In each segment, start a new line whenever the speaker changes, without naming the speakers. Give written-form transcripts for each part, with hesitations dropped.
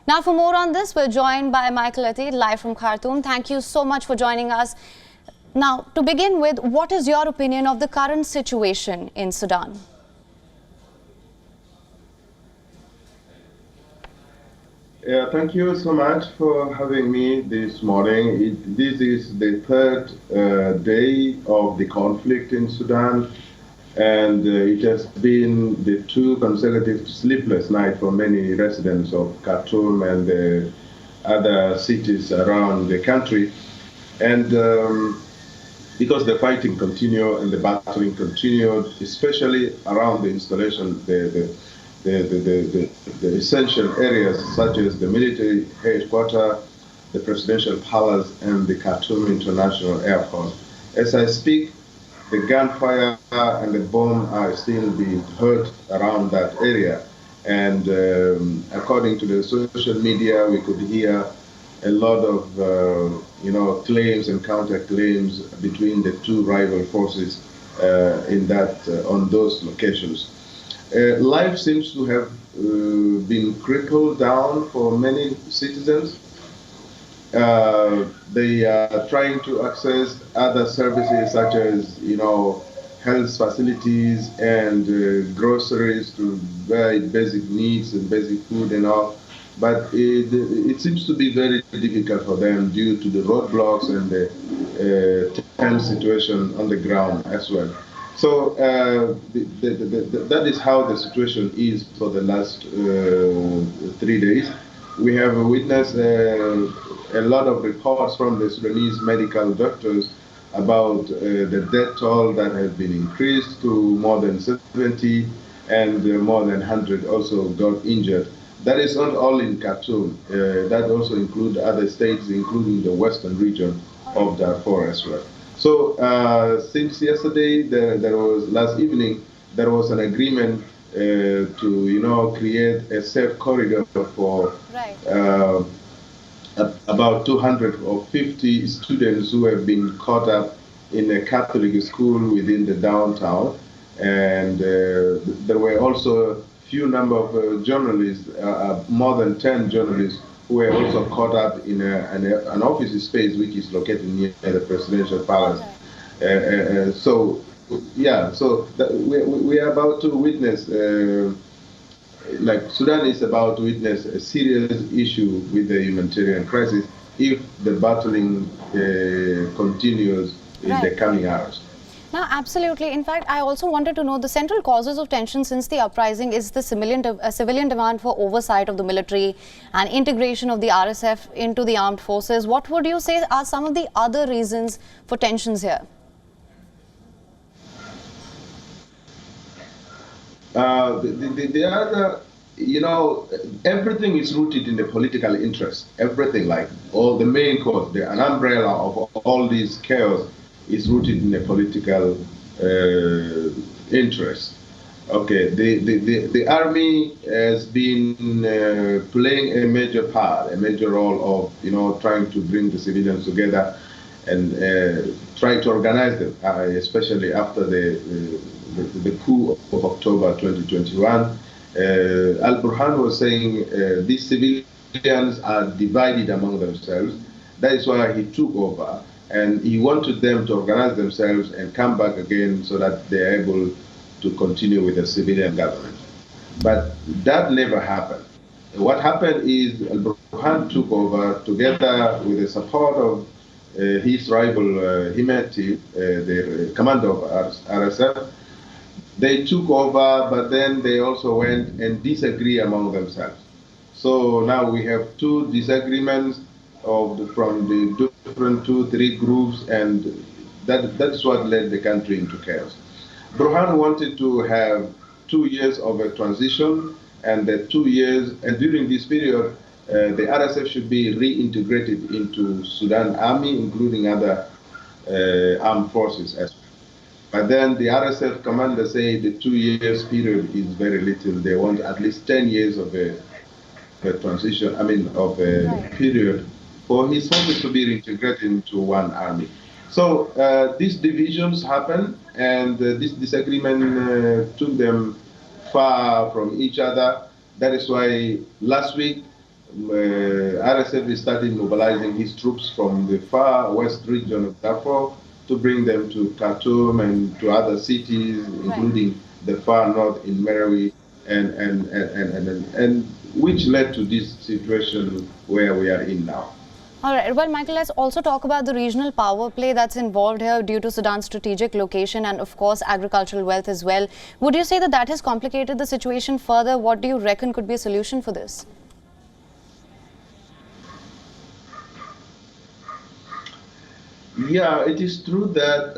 Now, for more on this, we're joined by Michael Atid, live from Khartoum. Thank you so much for joining us. Now, to begin with, what is your opinion of the current situation in Sudan?
Yeah, thank you so much for having me this morning. This is the third day of the conflict in Sudan, and it has been the two consecutive sleepless nights for many residents of Khartoum and the other cities around the country. And because the fighting continued and the battling continued, especially around the installation, the essential areas such as the military headquarters, the presidential palace, and the Khartoum International Airport. As I speak, the gunfire and the bomb are still being heard around that area. And according to the social media, we could hear a lot of claims and counterclaims between the two rival forces on those locations. Life seems to have been crippled down for many citizens. They are trying to access other services such as, health facilities and groceries to buy basic needs and basic food and all. But it seems to be very difficult for them due to the roadblocks and the tense situation on the ground as well. So that is how the situation is for the last 3 days. We have witnessed a lot of reports from the Sudanese medical doctors about the death toll that has been increased to more than 70, and more than 100 also got injured. That is not all in Khartoum. That also includes other states, including the western region of Darfur as well. So since yesterday, last evening, there was an agreement to create a safe corridor for about 250 students who have been caught up in a Catholic school within the downtown. And there were also few number of journalists, more than 10 journalists, who were also caught up in an office space which is located near the presidential palace. So we are about to witness, like Sudan is about to witness a serious issue with the humanitarian crisis if the battling continues in the coming hours.
Now, absolutely. In fact, I also wanted to know the central causes of tension since the uprising is the civilian demand for oversight of the military and integration of the RSF into the armed forces. What would you say are some of the other reasons for tensions here?
The other, everything is rooted in the political interest. Everything, like all the main cause, an umbrella of all this chaos is rooted in a political interest. Okay, the army has been playing a major part, a major role of trying to bring the civilians together and try to organize them, especially after the coup of October 2021. Al-Burhan was saying these civilians are divided among themselves. That is why he took over. And he wanted them to organize themselves and come back again so that they're able to continue with the civilian government. But that never happened. What happened is Al-Burhan took over together with the support of his rival Himeti, the commander of RSF. They took over, but then they also went and disagree among themselves. So now we have two disagreements from the different 2-3 groups, and that's what led the country into chaos. Burhan wanted to have 2 years of a transition, and the 2 years, and during this period, the RSF should be reintegrated into Sudan Army, including other armed forces as well. But then the RSF commander said the 2 years period is very little. They want at least 10 years of a transition, period for his forces to be reintegrated into one army. So these divisions happened, and this disagreement took them far from each other. That is why last week RSF started mobilizing his troops from the far west region of Darfur to bring them to Khartoum and to other cities, including the far north in Merawi, and which led to this situation where we are in now.
All right. Well, Michael, let's also talk about the regional power play that's involved here due to Sudan's strategic location and, of course, agricultural wealth as well. Would you say that that has complicated the situation further? What do you reckon could be a solution for this?
Yeah, it is true that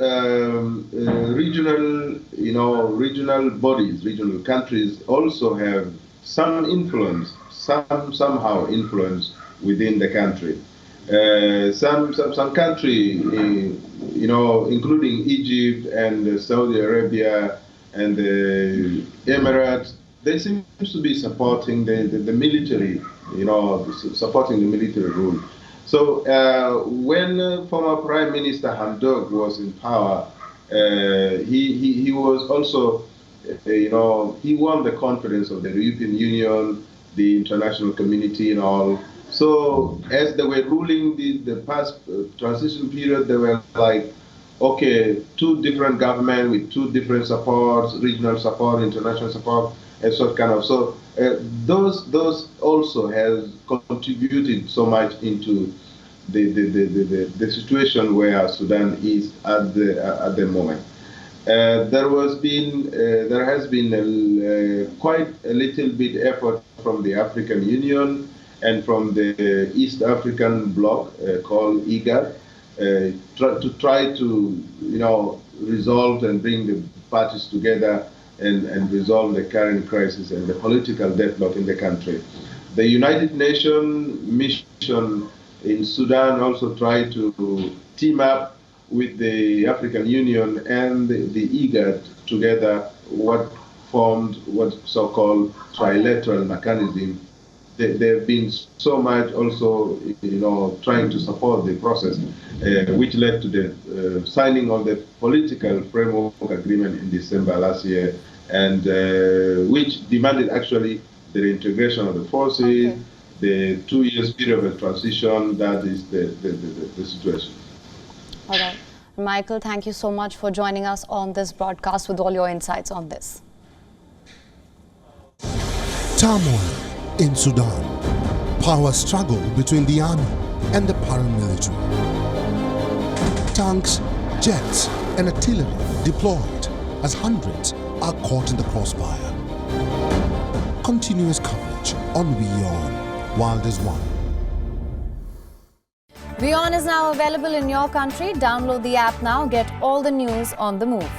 regional bodies, regional countries also have some influence, somehow influence within the country. Some country, including Egypt and Saudi Arabia and the Emirates, they seem to be supporting the military, supporting the military rule. So when former Prime Minister Hamdok was in power, he was also, he won the confidence of the European Union, the international community and all. So as they were ruling the past transition period, they were like, okay, two different governments with two different supports, regional support, international support, and so kind of. So those also has contributed so much into the situation where Sudan is at the moment. There has been quite a little bit effort from the African Union and from the East African bloc called IGAD to try to resolve and bring the parties together and resolve the current crisis and the political deadlock in the country. The United Nations mission in Sudan also tried to team up with the African Union and the IGAD together, what formed what so-called trilateral mechanism. They've been so much also, trying to support the process, which led to the signing of the political framework agreement in December last year, and which demanded actually the reintegration of the forces, the 2 years period of transition. That is the situation.
All right. Michael, thank you so much for joining us on this broadcast with all your insights on this.
Turmoil in Sudan. Power struggle between the army and the paramilitary. Tanks, jets, and artillery deployed as hundreds are caught in the crossfire. Continuous coverage on WION, World is One.
WION is now available in your country. Download the app now. Get all the news on the move.